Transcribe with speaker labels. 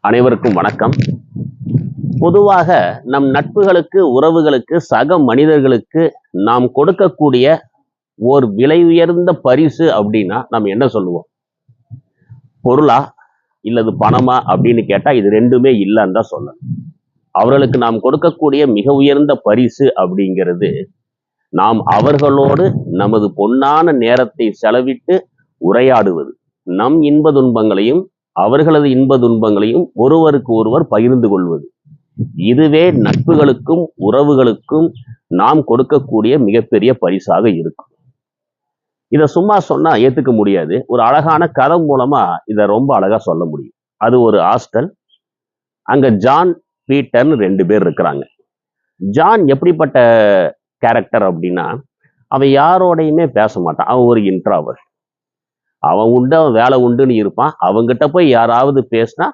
Speaker 1: அனைவருக்கும் வணக்கம். பொதுவாக நம் நட்புகளுக்கு, உறவுகளுக்கு, சக மனிதர்களுக்கு நாம் கொடுக்கக்கூடிய ஓர் விலை உயர்ந்த பரிசு அப்படின்னா நம்ம என்ன சொல்லுவோம்? பொருளா இல்லது பணமா அப்படின்னு கேட்டா இது ரெண்டுமே இல்லைன்னு தான் சொல்லணும். அவர்களுக்கு நாம் கொடுக்கக்கூடிய மிக உயர்ந்த பரிசு அப்படிங்கிறது நாம் அவர்களோடு நமது பொன்னான நேரத்தை செலவிட்டு உரையாடுவது, நம் இன்ப துன்பங்களையும் அவர்களது இன்ப துன்பங்களையும் ஒருவருக்கு ஒருவர் பகிர்ந்து கொள்வது. இதுவே நட்புகளுக்கும் உறவுகளுக்கும் நாம் கொடுக்கக்கூடிய மிகப்பெரிய பரிசாக இருக்கும். இதை சும்மா சொன்னா ஏத்துக்க முடியாது. ஒரு அழகான கதை மூலமா இதை ரொம்ப அழகா சொல்ல முடியும். அது ஒரு ஹாஸ்டல். அங்க ஜான், பீட்டர்னு 2 பேர் இருக்கிறாங்க. ஜான் எப்படிப்பட்ட கேரக்டர் அப்படின்னா, அவன் யாரோடையுமே பேச மாட்டான். அவன் ஒரு இன்ட்ராவர்ட். அவன் உண்டு, அவன் வேலை உண்டுன்னு இருப்பான். அவங்கிட்ட போய் யாராவது பேசினா